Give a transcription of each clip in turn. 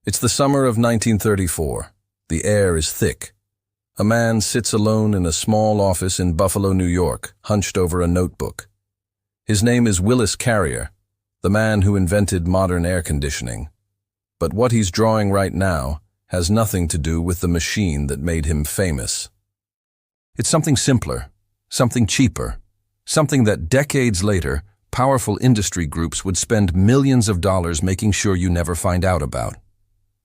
It's the summer of 1934. The air is thick. A man sits alone in a small office in Buffalo, New York, hunched over a notebook. His name is Willis Carrier, the man who invented modern air conditioning. But what he's drawing right now has nothing to do with the machine that made him famous. It's something simpler, something cheaper, something that decades later, powerful industry groups would spend millions of dollars making sure you never find out about.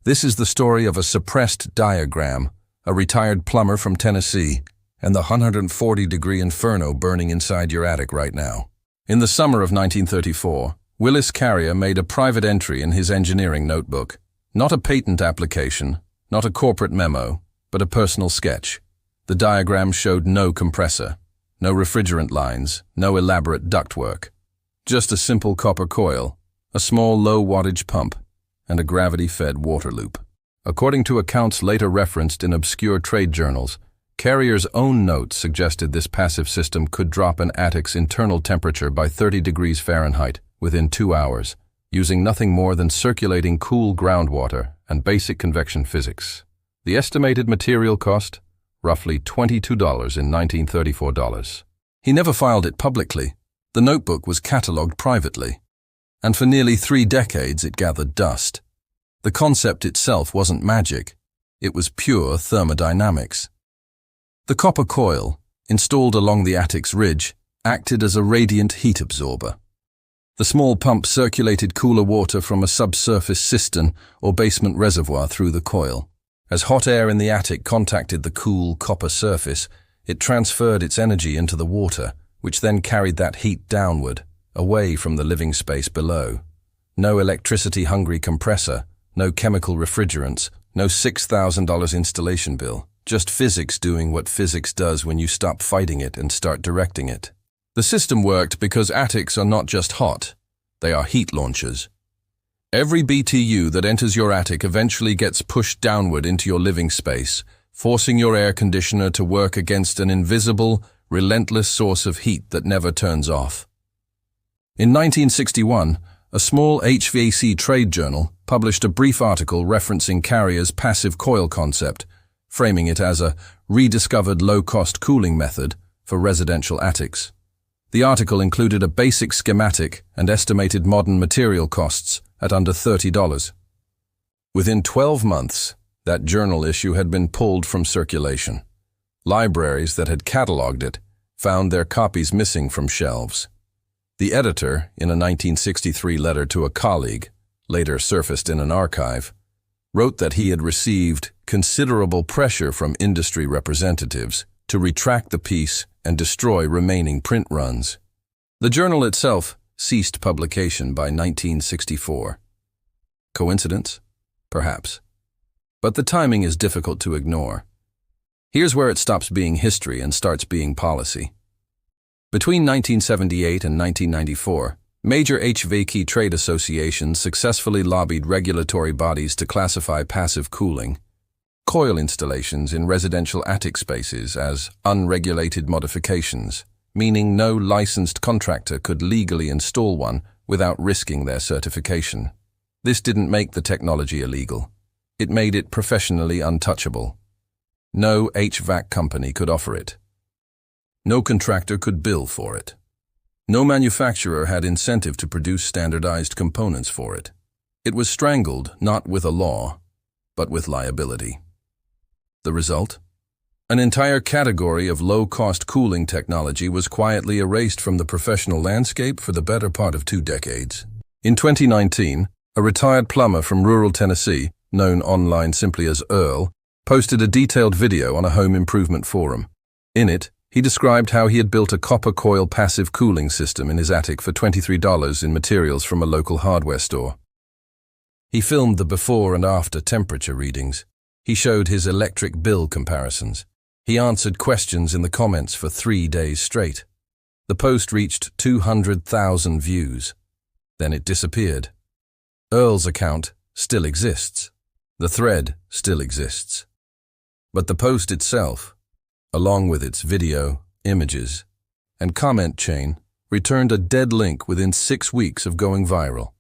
This is the story of a suppressed diagram, a retired plumber from Tennessee, and the 140-degree inferno burning inside your attic right now. In the summer of 1934, Willis Carrier made a private entry in his engineering notebook. Not a patent application, not a corporate memo, but a personal sketch. The diagram showed no compressor, no refrigerant lines, no elaborate ductwork. Just a simple copper coil, a small low-wattage pump, and a gravity-fed water loop. According to accounts later referenced in obscure trade journals, Carrier's own notes suggested this passive system could drop an attic's internal temperature by 30 degrees Fahrenheit within 2 hours, using nothing more than circulating cool groundwater and basic convection physics. The estimated material cost? Roughly $22 in 1934 dollars. He never filed it publicly. The notebook was catalogued privately. And for nearly 3 decades it gathered dust. The concept itself wasn't magic. It was pure thermodynamics. The copper coil, installed along the attic's ridge, acted as a radiant heat absorber. The small pump circulated cooler water from a subsurface cistern or basement reservoir through the coil. As hot air in the attic contacted the cool copper surface, it transferred its energy into the water, which then carried that heat downward, away from the living space below. No electricity-hungry compressor, no chemical refrigerants, no $6,000 installation bill. Just physics doing what physics does when you stop fighting it and start directing it. The system worked because attics are not just hot, they are heat launchers. Every BTU that enters your attic eventually gets pushed downward into your living space, forcing your air conditioner to work against an invisible, relentless source of heat that never turns off. In 1961, a small HVAC trade journal published a brief article referencing Carrier's passive coil concept, framing it as a rediscovered low-cost cooling method for residential attics. The article included a basic schematic and estimated modern material costs at under $30. Within 12 months, that journal issue had been pulled from circulation. Libraries that had catalogued it found their copies missing from shelves. The editor, in a 1963 letter to a colleague, later surfaced in an archive, wrote that he had received considerable pressure from industry representatives to retract the piece and destroy remaining print runs. The journal itself ceased publication by 1964. Coincidence? Perhaps. But the timing is difficult to ignore. Here's where it stops being history and starts being policy. Between 1978 and 1994, major HVAC trade associations successfully lobbied regulatory bodies to classify passive cooling, coil installations in residential attic spaces as unregulated modifications, meaning no licensed contractor could legally install one without risking their certification. This didn't make the technology illegal. It made it professionally untouchable. No HVAC company could offer it. No contractor could bill for it. No manufacturer had incentive to produce standardized components for it. It was strangled not with a law, but with liability. The result? An entire category of low-cost cooling technology was quietly erased from the professional landscape for the better part of 2 decades. In 2019, a retired plumber from rural Tennessee, known online simply as Earl, posted a detailed video on a home improvement forum. In it, he described how he had built a copper coil passive cooling system in his attic for $23 in materials from a local hardware store. He filmed the before and after temperature readings. He showed his electric bill comparisons. He answered questions in the comments for 3 days straight. The post reached 200,000 views. Then it disappeared. Earl's account still exists. The thread still exists. But the post itself, along with its video, images, and comment chain, returned a dead link within 6 weeks of going viral.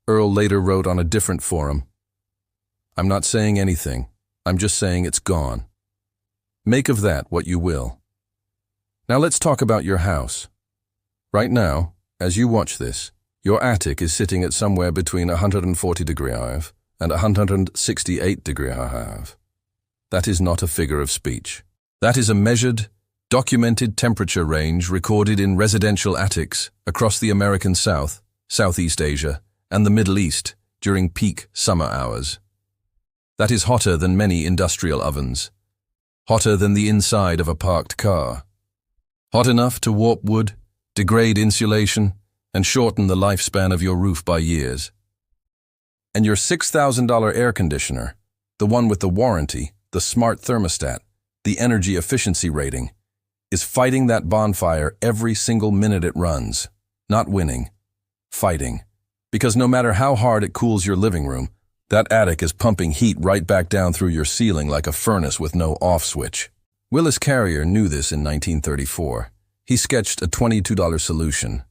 Earl later wrote on a different forum, I'm not saying anything. I'm just saying it's gone. Make of that what you will. Now let's talk about your house. Right now, as you watch this, your attic is sitting at somewhere between 140 degree F and 168 degree F. That is not a figure of speech. That is a measured, documented temperature range recorded in residential attics across the American South, Southeast Asia, and the Middle East during peak summer hours. That is hotter than many industrial ovens, hotter than the inside of a parked car, hot enough to warp wood, degrade insulation, and shorten the lifespan of your roof by years. And your $6,000 air conditioner, the one with the warranty, the smart thermostat, the energy efficiency rating, is fighting that bonfire every single minute it runs. Not winning, fighting. Because no matter how hard it cools your living room, that attic is pumping heat right back down through your ceiling like a furnace with no off switch. Willis Carrier knew this in 1934. He sketched a $22 solution,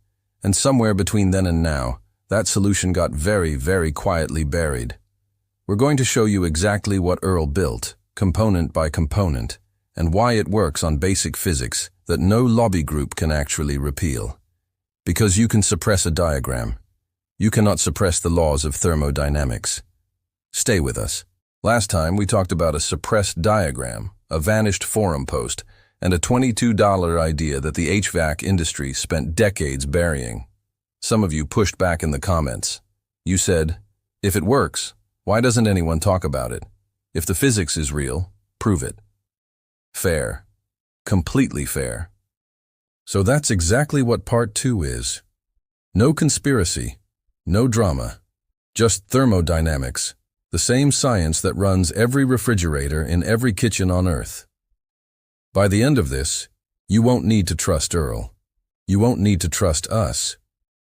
and somewhere between then and now, that solution got very, very quietly buried. We're going to show you exactly what Earl built, component by component, and why it works on basic physics that no lobby group can actually repeal. Because you can suppress a diagram. You cannot suppress the laws of thermodynamics. Stay with us. Last time we talked about a suppressed diagram, a vanished forum post, and a $22 idea that the HVAC industry spent decades burying. Some of you pushed back in the comments. You said, if it works, why doesn't anyone talk about it? If the physics is real, prove it. Fair. Completely fair. So that's exactly what part 2 is. No conspiracy, no drama, just thermodynamics, the same science that runs every refrigerator in every kitchen on Earth. By the end of this, you won't need to trust Earl. You won't need to trust us.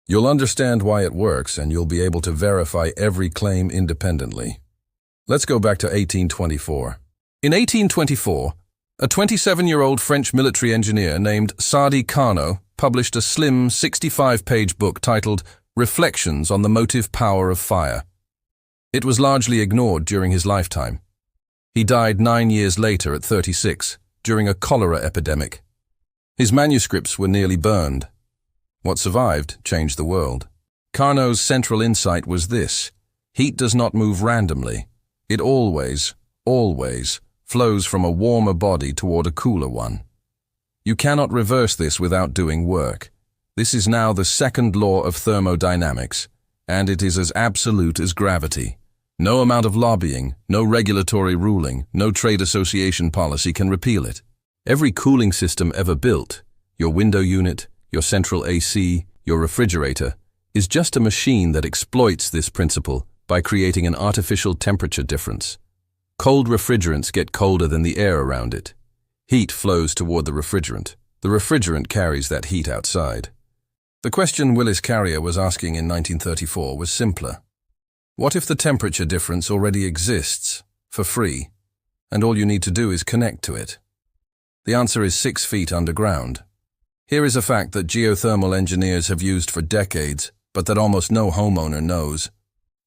You'll understand why it works, and you'll be able to verify every claim independently. Let's go back to 1824. In 1824, a 27-year-old French military engineer named Sadi Carnot published a slim 65-page book titled Reflections on the Motive Power of Fire. It was largely ignored during his lifetime. He died 9 years later at 36, during a cholera epidemic. His manuscripts were nearly burned. What survived changed the world. Carnot's central insight was this: heat does not move randomly. It always flows from a warmer body toward a cooler one. You cannot reverse this without doing work. This is now the second law of thermodynamics, and it is as absolute as gravity. No amount of lobbying, no regulatory ruling, no trade association policy can repeal it. Every cooling system ever built, your window unit, your central AC, your refrigerator, is just a machine that exploits this principle by creating an artificial temperature difference. Cold refrigerants get colder than the air around it. Heat flows toward the refrigerant. The refrigerant carries that heat outside. The question Willis Carrier was asking in 1934 was simpler. What if the temperature difference already exists, for free, and all you need to do is connect to it? The answer is 6 feet underground. Here is a fact that geothermal engineers have used for decades, but that almost no homeowner knows.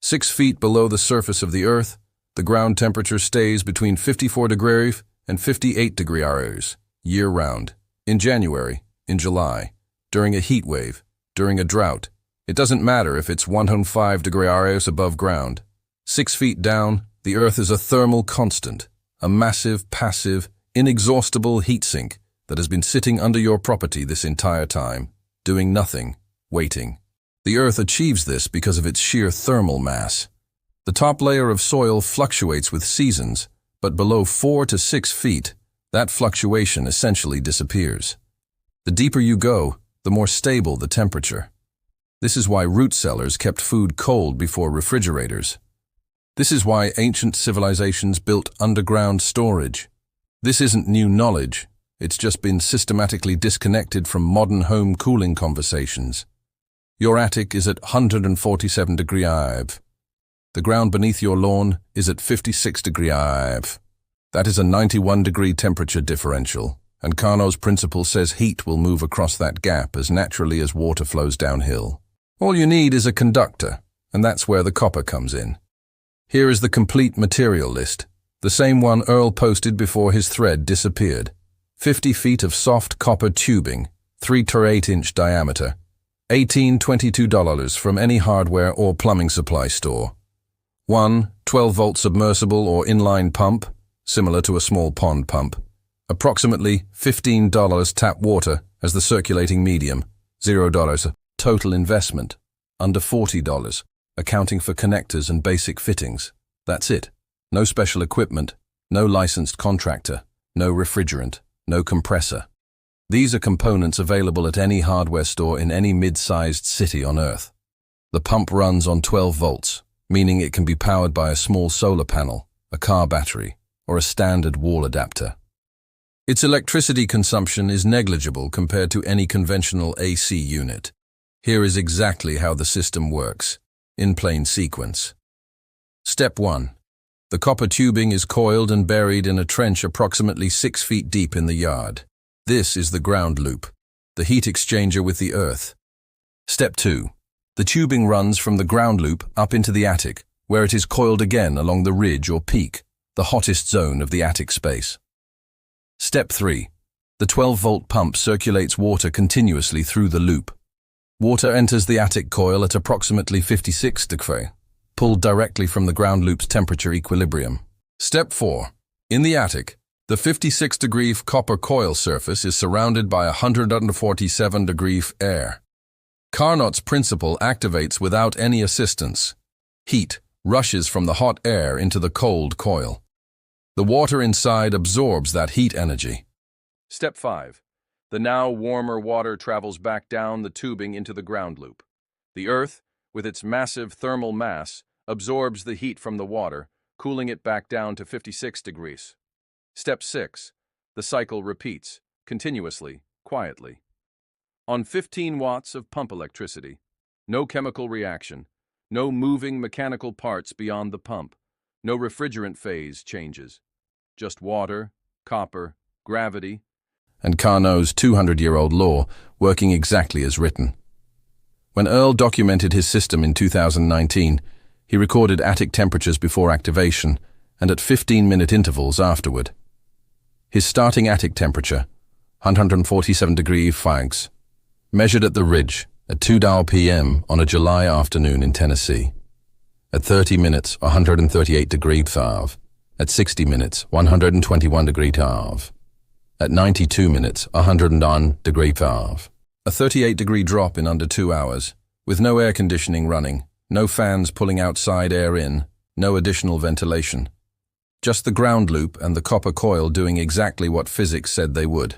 6 feet below the surface of the Earth, the ground temperature stays between 54 degrees and 58 degrees year-round. In January, in July, during a heat wave, during a drought. It doesn't matter if it's 105 degrees above ground. 6 feet down, the Earth is a thermal constant, a massive, passive, inexhaustible heat sink that has been sitting under your property this entire time, doing nothing, waiting. The Earth achieves this because of its sheer thermal mass. The top layer of soil fluctuates with seasons, but below 4 to 6 feet, that fluctuation essentially disappears. The deeper you go, the more stable the temperature. This is why root cellars kept food cold before refrigerators. This is why ancient civilizations built underground storage. This isn't new knowledge. It's just been systematically disconnected from modern home cooling conversations. Your attic is at 147 degrees. The ground beneath your lawn is at 56 degrees. That is a 91-degree temperature differential, and Carnot's principle says heat will move across that gap as naturally as water flows downhill. All you need is a conductor, and that's where the copper comes in. Here is the complete material list, the same one Earl posted before his thread disappeared. 50 feet of soft copper tubing, 3 to 8 inch diameter, $18–22 from any hardware or plumbing supply store. 1 12-volt submersible or inline pump, similar to a small pond pump. Approximately $15 tap water as the circulating medium, $0. Total investment, under $40, accounting for connectors and basic fittings. That's it. No special equipment, no licensed contractor, no refrigerant, no compressor. These are components available at any hardware store in any mid-sized city on Earth. The pump runs on 12 volts, meaning it can be powered by a small solar panel, a car battery, or a standard wall adapter. Its electricity consumption is negligible compared to any conventional AC unit. Here is exactly how the system works, in plain sequence. Step 1. The copper tubing is coiled and buried in a trench approximately 6 feet deep in the yard. This is the ground loop, the heat exchanger with the earth. Step 2. The tubing runs from the ground loop up into the attic, where it is coiled again along the ridge or peak, the hottest zone of the attic space. Step 3. The 12-volt pump circulates water continuously through the loop. Water enters the attic coil at approximately 56 degrees, pulled directly from the ground loop's temperature equilibrium. Step 4. In the attic, the 56-degree copper coil surface is surrounded by 147-degree air. Carnot's principle activates without any assistance. Heat rushes from the hot air into the cold coil. The water inside absorbs that heat energy. Step 5. The now warmer water travels back down the tubing into the ground loop. The earth, with its massive thermal mass, absorbs the heat from the water, cooling it back down to 56 degrees. Step 6. The cycle repeats, continuously, quietly. On 15 watts of pump electricity, no chemical reaction, no moving mechanical parts beyond the pump, no refrigerant phase changes. Just water, copper, gravity, and Carnot's 200-year-old law working exactly as written. When Earl documented his system in 2019, he recorded attic temperatures before activation and at 15-minute intervals afterward. His starting attic temperature, 147 degrees Fahrenheit, measured at the ridge at 2 p.m. on a July afternoon in Tennessee. At 30 minutes, 138 degrees Fahrenheit. At 60 minutes, 121 degrees Fahrenheit. At 92 minutes, 109 degrees Fahrenheit. A 38-degree drop in under 2 hours, with no air conditioning running, no fans pulling outside air in, no additional ventilation. Just the ground loop and the copper coil doing exactly what physics said they would.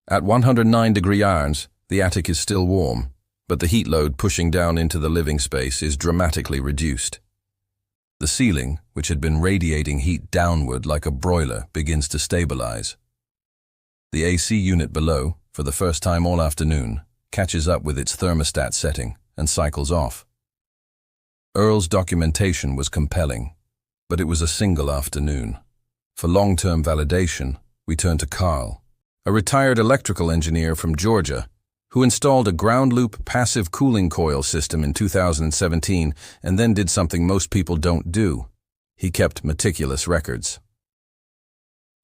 At 109 degree irons, the attic is still warm, but the heat load pushing down into the living space is dramatically reduced. The ceiling, which had been radiating heat downward like a broiler, begins to stabilize. The AC unit below, for the first time all afternoon, catches up with its thermostat setting and cycles off. Earl's documentation was compelling, but it was a single afternoon. For long-term validation, we turned to Carl, a retired electrical engineer from Georgia, who installed a ground-loop passive cooling coil system in 2017 and then did something most people don't do. He kept meticulous records.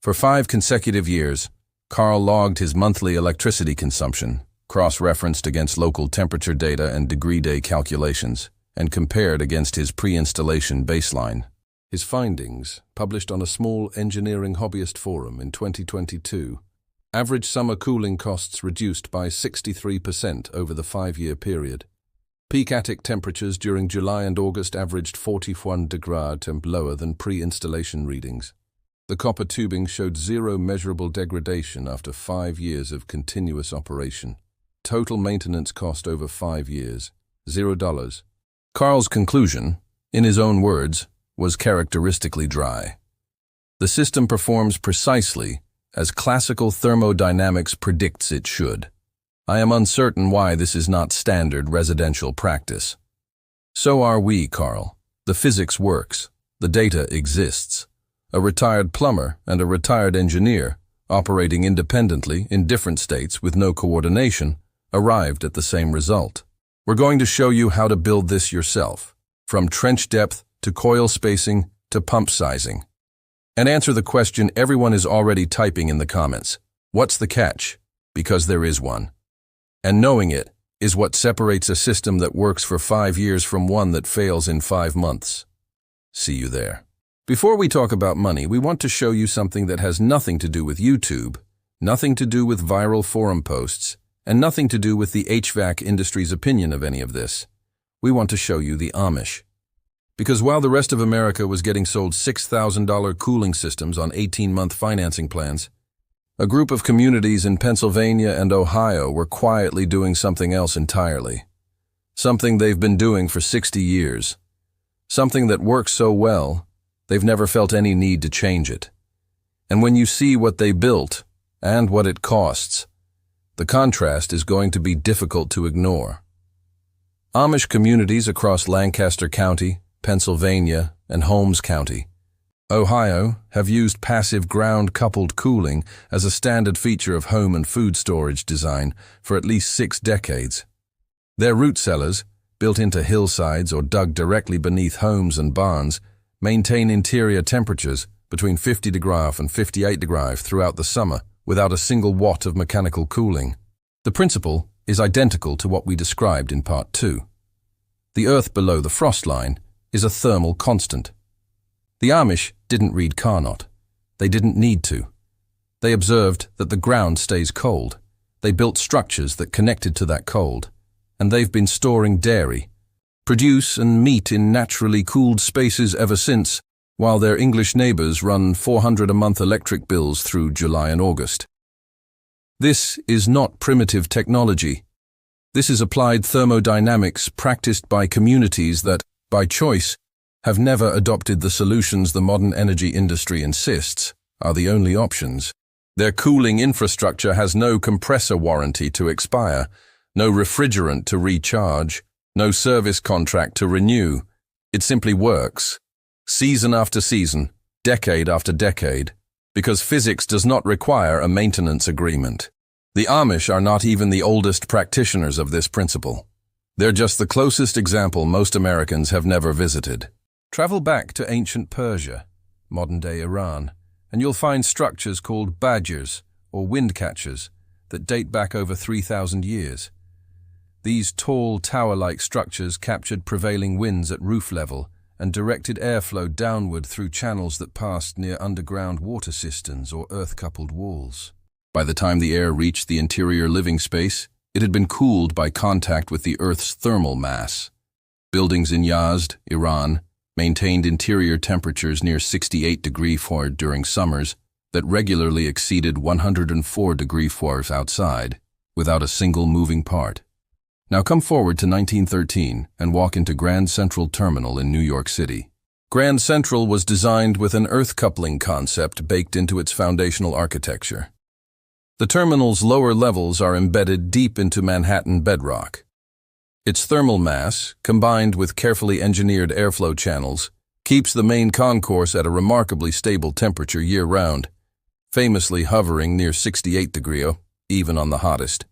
For 5 consecutive years, Carl logged his monthly electricity consumption, cross-referenced against local temperature data and degree-day calculations, and compared against his pre-installation baseline. His findings, published on a small engineering hobbyist forum in 2022, average summer cooling costs reduced by 63% over the 5-year period. Peak attic temperatures during July and August averaged 41 degrees temp lower than pre-installation readings. The copper tubing showed 0 measurable degradation after 5 years of continuous operation. Total maintenance cost over 5 years, $0. Carl's conclusion, in his own words, was characteristically dry. The system performs precisely as classical thermodynamics predicts it should. I am uncertain why this is not standard residential practice. So are we, Carl. The physics works. The data exists. A retired plumber and a retired engineer, operating independently in different states with no coordination, arrived at the same result. We're going to show you how to build this yourself, from trench depth to coil spacing, to pump sizing. And answer the question everyone is already typing in the comments. What's the catch? Because there is one. And knowing it is what separates a system that works for 5 years from one that fails in 5 months. See you there. Before we talk about money, we want to show you something that has nothing to do with YouTube, nothing to do with viral forum posts, and nothing to do with the HVAC industry's opinion of any of this. We want to show you the Amish. Because while the rest of America was getting sold $6,000 cooling systems on 18-month financing plans, a group of communities in Pennsylvania and Ohio were quietly doing something else entirely. Something they've been doing for 60 years. Something that works so well, they've never felt any need to change it. And when you see what they built and what it costs, the contrast is going to be difficult to ignore. Amish communities across Lancaster County, Pennsylvania, and Holmes County, Ohio, have used passive ground-coupled cooling as a standard feature of home and food storage design for at least 6 decades. Their root cellars, built into hillsides or dug directly beneath homes and barns, maintain interior temperatures between 50 degrees and 58 degrees throughout the summer without a single watt of mechanical cooling. The principle is identical to what we described in Part 2. The earth below the frost line is a thermal constant. The Amish didn't read Carnot. They didn't need to. They observed that the ground stays cold. They built structures that connected to that cold, and they've been storing dairy, produce and meat in naturally cooled spaces ever since, while their English neighbors run $400 a month electric bills through July and August. This is not primitive technology. This is applied thermodynamics practiced by communities that, by choice, have never adopted the solutions the modern energy industry insists are the only options. Their cooling infrastructure has no compressor warranty to expire, no refrigerant to recharge, no service contract to renew. It simply works, season after season, decade after decade, because physics does not require a maintenance agreement. The Amish are not even the oldest practitioners of this principle. They're just the closest example most Americans have never visited. Travel back to ancient Persia, modern-day Iran, and you'll find structures called badgers or wind catchers that date back over 3,000 years. These tall, tower-like structures captured prevailing winds at roof level and directed airflow downward through channels that passed near underground water cisterns or earth-coupled walls. By the time the air reached the interior living space, it had been cooled by contact with the Earth's thermal mass. Buildings in Yazd, Iran, maintained interior temperatures near 68 degrees Fahrenheit during summers that regularly exceeded 104 degrees Fahrenheit outside, without a single moving part. Now come forward to 1913 and walk into Grand Central Terminal in New York City. Grand Central was designed with an earth coupling concept baked into its foundational architecture. The terminal's lower levels are embedded deep into Manhattan bedrock. Its thermal mass, combined with carefully engineered airflow channels, keeps the main concourse at a remarkably stable temperature year-round, famously hovering near 68 degrees, even on the hottest.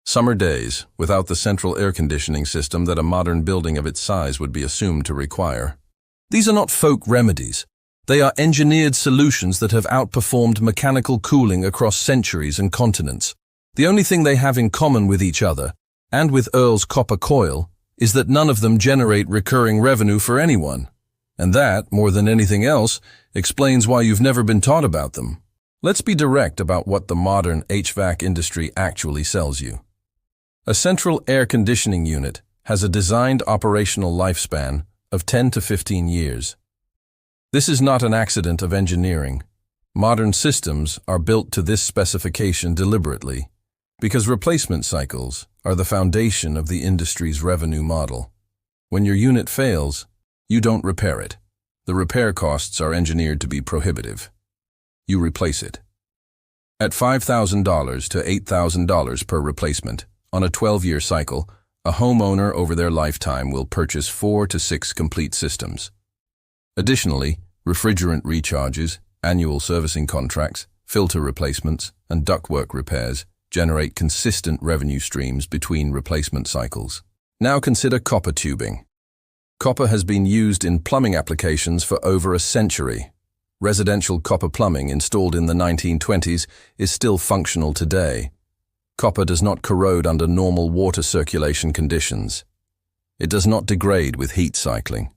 Summer days, without the central air conditioning system that a modern building of its size would be assumed to require. These are not folk remedies. They are engineered solutions that have outperformed mechanical cooling across centuries and continents. The only thing they have in common with each other, and with Earl's copper coil, is that none of them generate recurring revenue for anyone. And that, more than anything else, explains why you've never been taught about them. Let's be direct about what the modern HVAC industry actually sells you. A central air conditioning unit has a designed operational lifespan of 10 to 15 years. This is not an accident of engineering. Modern systems are built to this specification deliberately, because replacement cycles are the foundation of the industry's revenue model. When your unit fails, you don't repair it. The repair costs are engineered to be prohibitive. You replace it. At $5,000 to $8,000 per replacement, on a 12-year cycle, a homeowner over their lifetime will purchase 4 to 6 complete systems. Additionally, refrigerant recharges, annual servicing contracts, filter replacements, and ductwork repairs generate consistent revenue streams between replacement cycles. Now consider copper tubing. Copper has been used in plumbing applications for over a century. Residential copper plumbing installed in the 1920s is still functional today. Copper does not corrode under normal water circulation conditions. It does not degrade with heat cycling.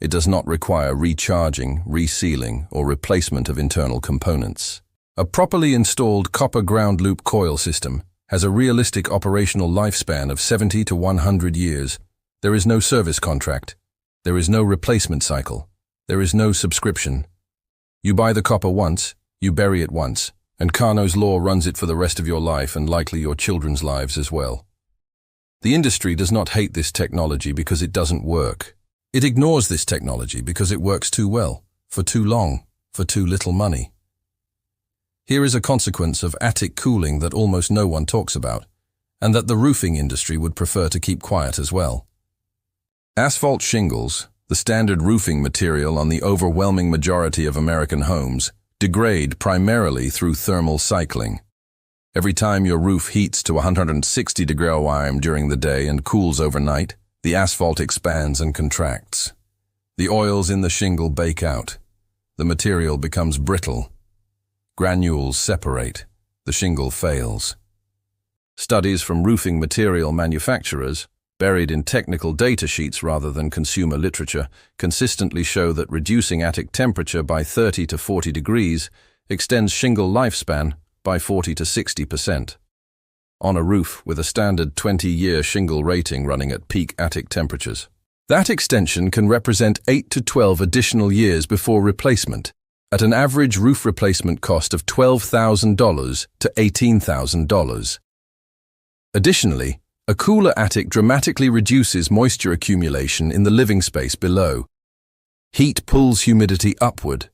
It does not require recharging, resealing, or replacement of internal components. A properly installed copper ground loop coil system has a realistic operational lifespan of 70 to 100 years. There is no service contract. There is no replacement cycle. There is no subscription. You buy the copper once, you bury it once, and Carnot's law runs it for the rest of your life and likely your children's lives as well. The industry does not hate this technology because it doesn't work. It ignores this technology because it works too well, for too long, for too little money. Here is a consequence of attic cooling that almost no one talks about, and that the roofing industry would prefer to keep quiet as well. Asphalt shingles, the standard roofing material on the overwhelming majority of American homes, degrade primarily through thermal cycling. Every time your roof heats to 160-degree warm during the day and cools overnight, the asphalt expands and contracts. The oils in the shingle bake out. The material becomes brittle. Granules separate. The shingle fails. Studies from roofing material manufacturers, buried in technical data sheets rather than consumer literature, consistently show that reducing attic temperature by 30 to 40 degrees extends shingle lifespan by 40 to 60%. On a roof with a standard 20-year shingle rating running at peak attic temperatures. That extension can represent 8 to 12 additional years before replacement, at an average roof replacement cost of $12,000 to $18,000. Additionally, a cooler attic dramatically reduces moisture accumulation in the living space below. Heat pulls humidity upward.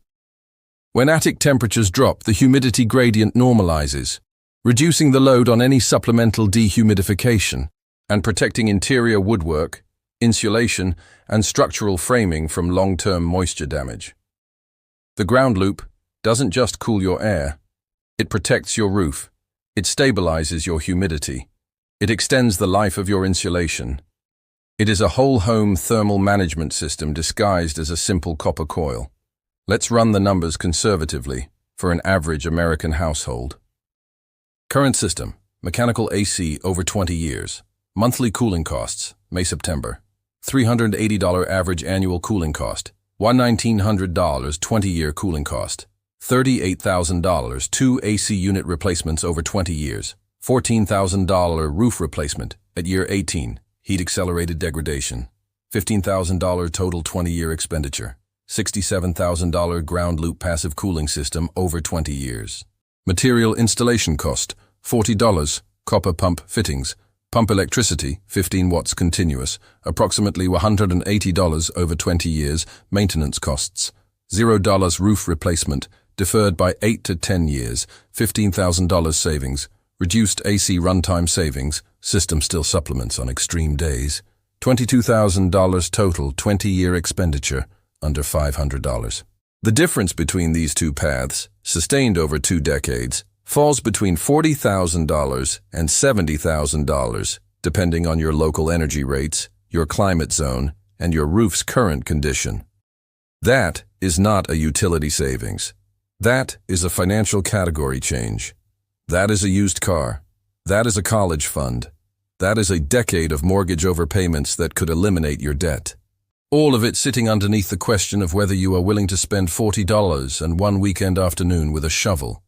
When attic temperatures drop, the humidity gradient normalizes, reducing the load on any supplemental dehumidification and protecting interior woodwork, insulation, and structural framing from long-term moisture damage. The ground loop doesn't just cool your air, it protects your roof, it stabilizes your humidity. It extends the life of your insulation. It is a whole-home thermal management system disguised as a simple copper coil. Let's run the numbers conservatively for an average American household. Current system, mechanical AC over 20 years. Monthly cooling costs, May-September. $380 average annual cooling cost. $1,900 20-year cooling cost. $38,000 2 AC unit replacements over 20 years. $14,000 roof replacement at year 18, heat-accelerated degradation. $15,000 total 20-year expenditure. $67,000 ground loop passive cooling system over 20 years. Material installation cost, $40. Copper pump fittings. Pump electricity, 15 watts continuous, approximately $180 over 20 years. Maintenance costs, $0 roof replacement, deferred by 8 to 10 years, $15,000 savings. Reduced AC runtime savings, system still supplements on extreme days. $22,000 total 20-year expenditure, under $500. The difference between these two paths, sustained over 2 decades, falls between $40,000 and $70,000, depending on your local energy rates, your climate zone, and your roof's current condition. That is not a utility savings. That is a financial category change. That is a used car. That is a college fund. That is a decade of mortgage overpayments that could eliminate your debt. All of it sitting underneath the question of whether you are willing to spend $40 and one weekend afternoon with a shovel.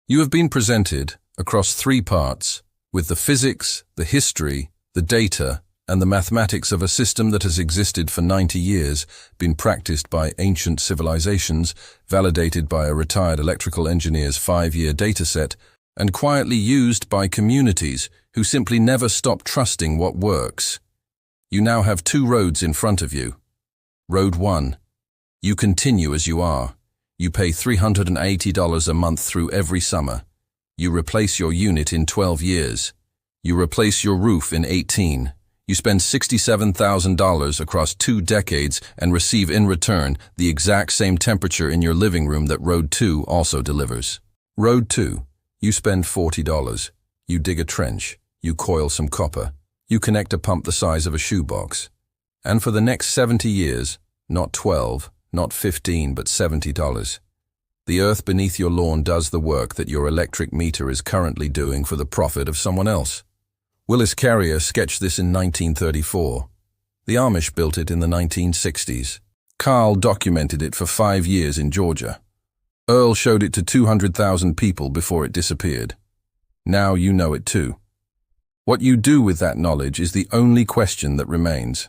You have been presented, across 3 parts, with the physics, the history, the data, and the mathematics of a system that has existed for 90 years, been practiced by ancient civilizations, validated by a retired electrical engineer's 5-year dataset, and quietly used by communities who simply never stop trusting what works. You now have 2 roads in front of you. Road 1. You continue as you are. You pay $380 a month through every summer. You replace your unit in 12 years. You replace your roof in 18. You spend $67,000 across 2 decades and receive in return the exact same temperature in your living room that Road 2 also delivers. Road 2. You spend $40. You dig a trench. You coil some copper. You connect a pump the size of a shoebox. And for the next 70 years, not 12, not 15, but $70. The earth beneath your lawn does the work that your electric meter is currently doing for the profit of someone else. Willis Carrier sketched this in 1934. The Amish built it in the 1960s. Carl documented it for 5 years in Georgia. Earl showed it to 200,000 people before it disappeared. Now you know it too. What you do with that knowledge is the only question that remains.